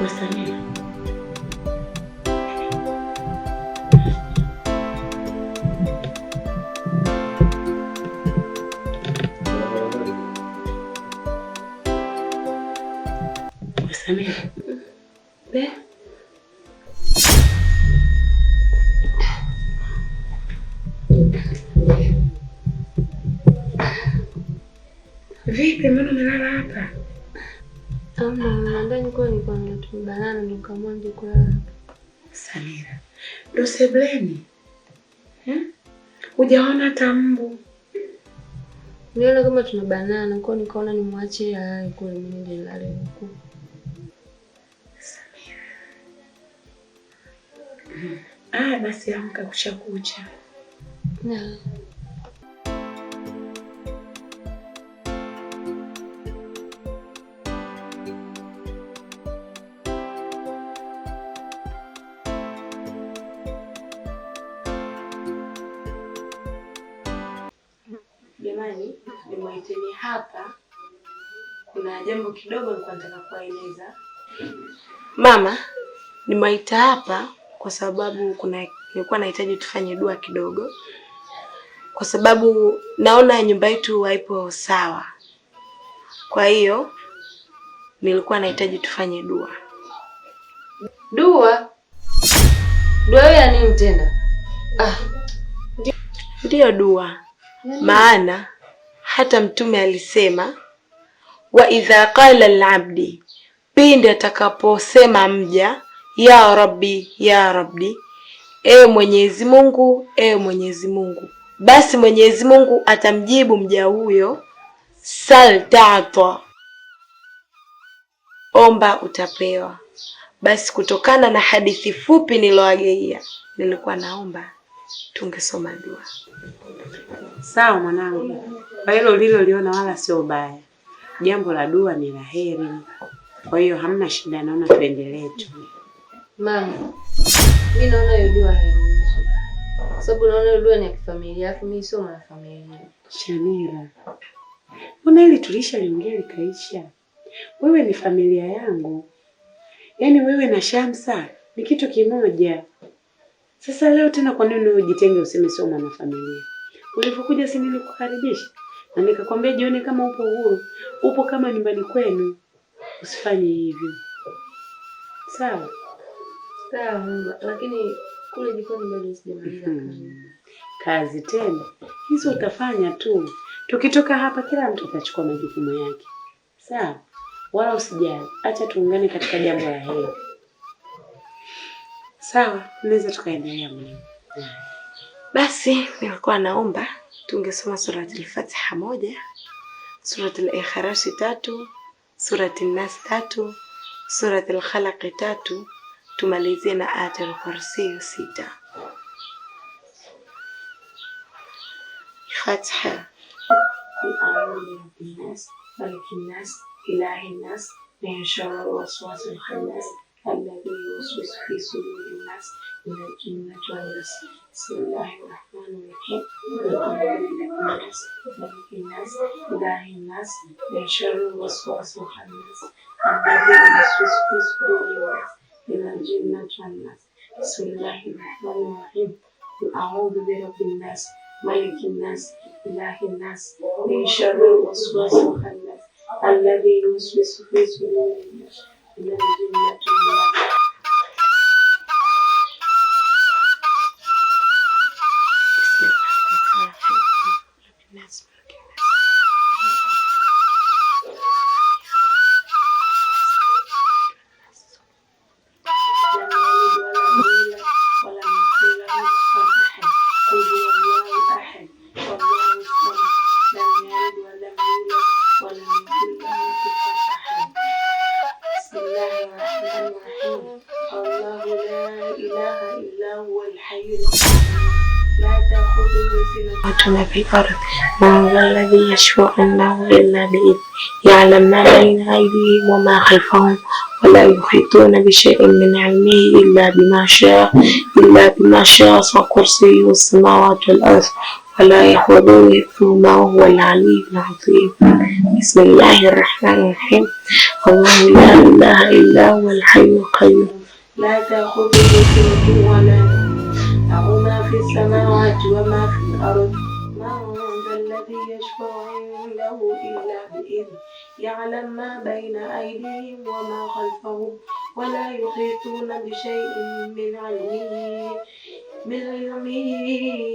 Samira. Samira. Vipi mbona umelala hapa? Nadhani kwa nilikuwa tumebanana nikamwambia kulala. Samira. Ndo sebleni. Hujaona hata mbu. Niona kama tunabanana kwa nikaona nimwachie alale kule mimi nilale huko. Samira. Basi amka kushakucha. Na jamani, nimeiteni hapa. Kuna jambo kidogo nilikuwa nataka kueleza. Mama, nimeita hapa kwa sababu nilikuwa nahitaji tufanye dua kidogo. Kwa sababu naona nyumba yetu haipo sawa. Kwa hiyo nilikuwa nahitaji tufanye dua. Dua? Dua ya nini tena? Ndio dua. Maana hata Mtume alisema wa idha qala al-abdi, pindi atakaposema mja ya Rabbi ya Rabbi, ewe Mwenyezi Mungu, ewe Mwenyezi Mungu, basi Mwenyezi Mungu atamjibu mja huyo sal ta'ta, omba utapewa. Basi kutokana na hadithi fupi niloageia, nilikuwa naomba tungesoma dua. Sawa mwanangu. Kwa hilo uliloliona wala sio baya. Jambo la dua ni la heri. Kwa hiyo hamna shida, naona tuendelee tu. Mama, mimi naona hiyo dua hainihusu. Sababu naona hiyo dua ni ya kifamilia, afu mimi sio mwana familia. Shamira. Mbona hili tulishaliongea likaisha? Wewe ni familia yangu. Yaani wewe na Shamsa ni kitu kimoja. Sasa leo tena kwa nini unajitenge useme sio mwana familia? Ulipokuja si nilikukaribisha na nikakwambia jioni kama upo huru, upo kama nyumbani kwenu. Usifanye hivyo. Sawa? Sawa mama, lakini kule jikoni bado sijamaliza kazi tena. Hizo utafanya tu. Tukitoka hapa kila mtu atachukua majukumu yake. Sawa? Wala usijali. Acha tuungane katika jambo la heri. Sawa, naweza tukaendelea mwenyewe. Basi nilikuwa naomba tungesoma suratul Fatiha 1, suratul Ikhlas 3, suratul Nas 3, suratul Khalaq 3, tumalizie na Ayatul Kursi 6. Fatiha. A'udhu binas, malikin nas, ilahin nas, min sharri waswasil khannas, alladhi yuwaswisu fi sudurin nas, min al-jinnati wan nas. Bismillahirrahmanirrahim. Nas, malikin nas, ilahin nas, min sharri waswasil khannas, alladhi yuwaswisu fi sudurin nas, min al-jinnati wan nas. Bismillahirrahmanirrahim. A'udhu birabbin nas, malikin nas, ilahin nas, min sharri waswasil khannas, alladhi yuwaswisu fi sudurin nas, min al-jinnati wan nas. في الأرض من ذا الذي يشفع عنده إلا بإذنه يعلم ما بين أيديهم وما خلفهم ولا يحيطون بشيء من علمه إلا بما شاء وسع كرسيه السماوات والأرض ولا يحوطه حفظهما وهو العلي العظيم. بسم الله الرحمن الرحيم. الله لا إله إلا هو الحي القيوم لا تأخذه سنة ولا نوم له ما في السماوات وما في الأرض. من ذا الذي يشفع عنده إلا بإذنه يعلم ما بين أيديهم وما خلفهم ولا يحيطون بشيء من علمه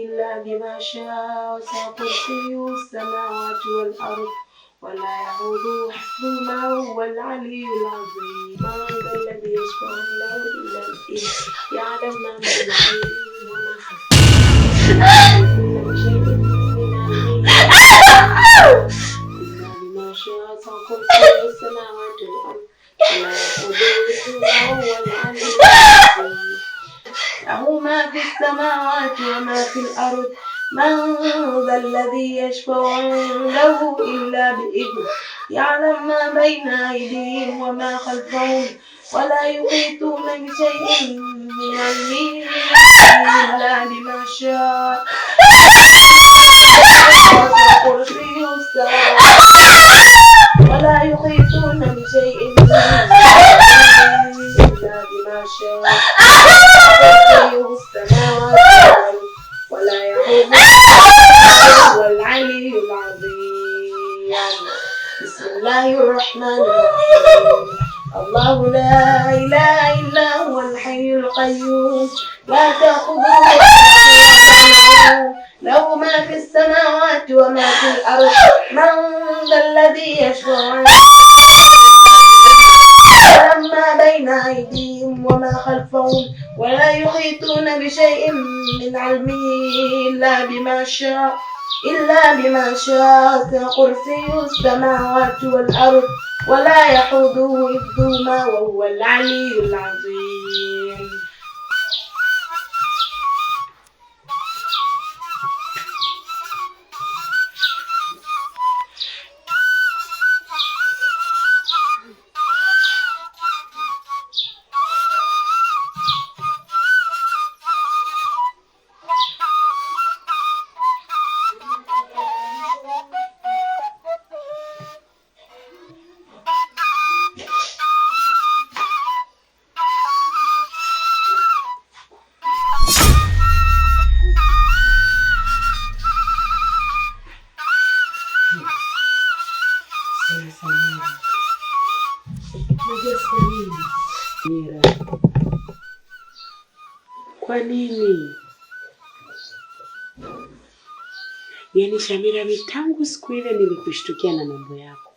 إلا بما شاء. وسع كرسيه السماوات والأرض ولا يعوده حفظهما وهو العلي العظيم. من ذا الذي يشفع عنده إلا بإذنه يعلم ما بين أيديهم وما خلفهم ولا يحيطون بشيء من علمه إلا بما شاء. وسع كرسيه السماوات والأرض ولا يعوده حفظهما وهو العلي العظيم. له ما في السماوات وما في الأرض. من ذا الذي يشفع عنده إلا بإذنه يعلم ما بين أيديهم وما خلفهم ولا يحيطون بشيء من علمه إلا بما شاء. كرسي السماوات ولا يحيطون بشيء من علمه إلا بما شاء. السماوات ولا يحوطه هو العلي العظيم. بسم الله الرحمن الرحيم. الله لا إله إلا هو الحي القيوم لا تأخذه سنة له ما في السماوات وما في الأرض. من ذا الذي يشفع ما بين أيديهم وما خلفهم ولا يحيطون بشيء من علمه إلا بما شاء. كرسي السماوات والأرض ولا يحوده حفظهما وهو العلي العظيم. Kwa nini? Yaani Shamira, tangu siku ile nilikushtukia na mambo yako.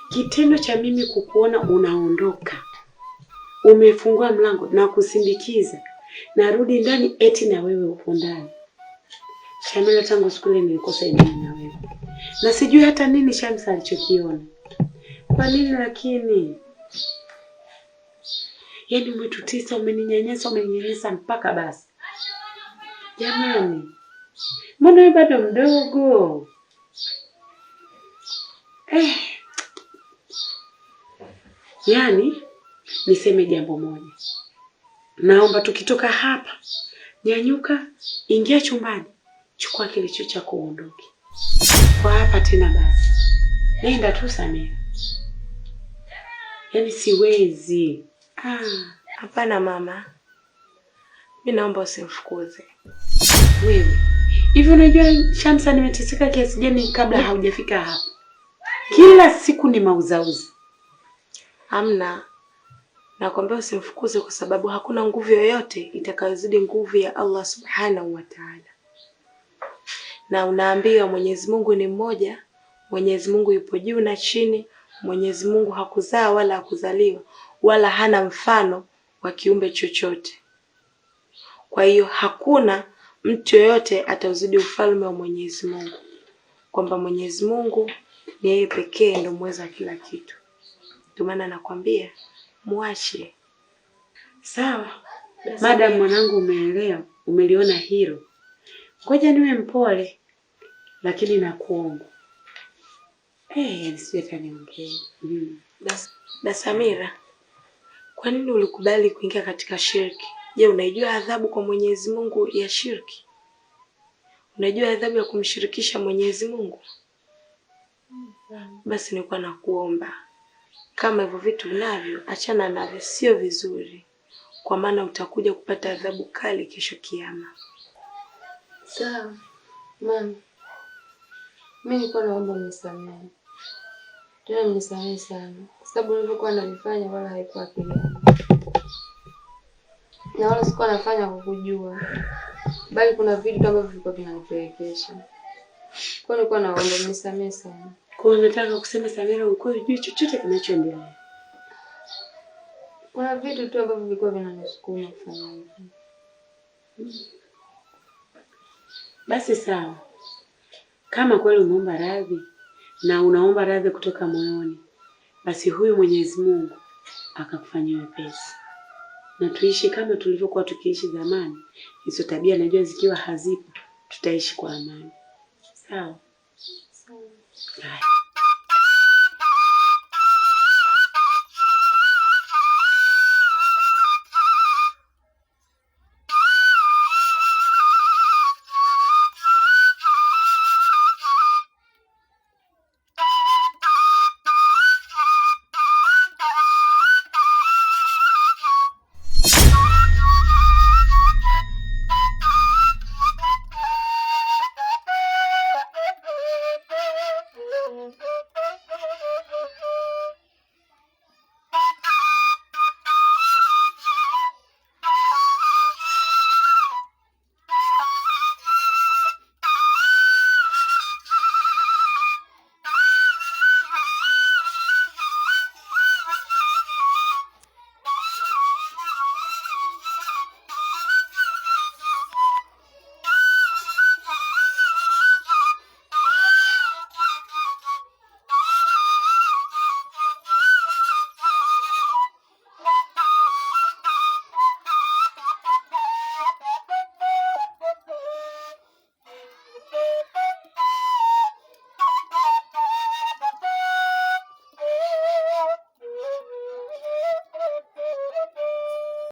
Kitendo cha mimi kukuona unaondoka, umefungua mlango na kusindikiza, narudi ndani eti na wewe uko ndani. Shamira, tangu siku ile nilikosa imani na wewe. Na sijui hata nini Shamsa alichokiona. Kwa nini lakini? Yaani umetutisa, umeninyanyasa mpaka basi. Jamani, mbona wewe bado mdogo? Yaani, niseme jambo moja. Naomba tukitoka hapa, nyanyuka, ingia chumbani, chukua kilicho chako uondoke. Kwa hapa tena basi. Nenda tu Samia. Yaani siwezi. Hapana mama. Mimi naomba usimfukuze. Wewe. Hivi unajua Shamsa nimeteseka kiasi gani kabla haujafika hapa? Kila siku ni mauzauza. Hamna. Nakwambia usimfukuze kwa sababu hakuna nguvu yoyote itakayozidi nguvu ya Allah Subhanahu wa Ta'ala. Na unaambiwa Mwenyezi Mungu ni mmoja, Mwenyezi Mungu yupo juu na chini, Mwenyezi Mungu hakuzaa wala hakuzaliwa wala hana mfano wa kiumbe chochote. Kwa hiyo hakuna mtu yoyote atauzidi ufalme wa Mwenyezi Mungu. Kwamba Mwenyezi Mungu ni yeye pekee ndio muweza kila kitu. Ndio maana nakwambia muache. Sawa. Madam mwanangu, umeelewa, umeliona hilo. Ngoja niwe mpole. Lakini nakuomba. Nisiwe taniongea. Da Samira, kwa nini ulikubali kuingia katika shirki? Je, unaijua adhabu kwa Mwenyezi Mungu ya shirki? Unajua adhabu ya kumshirikisha Mwenyezi Mungu? Basi nilikuwa nakuomba kama hivyo vitu unavyo, achana navyo, sio vizuri. Kwa maana utakuja kupata adhabu kali kesho kiyama. Sawa. Mama. Mimi nilikuwa naomba unisamehe. Tena unisamehe sana. Kwa sababu nilivyokuwa nalifanya wala haikuwa akili yangu. Na wala sikuwa nafanya kwa kujua. Bali kuna vitu ambavyo vilikuwa vinanipelekesha. Kwa nilikuwa naomba unisamehe sana. Kwa hiyo nataka kusema Samira ulikuwa hujui chochote kinachoendelea. Kuna vitu tu ambavyo vilikuwa vinanisukuma kufanya hivyo. Basi sawa. Kama kweli umeomba radhi na unaomba radhi kutoka moyoni, basi huyu Mwenyezi Mungu akakufanyia wepesi. Na tuishi kama tulivyokuwa tukiishi zamani. Hizo tabia najua zikiwa hazipo, tutaishi kwa amani. Sawa? Sawa.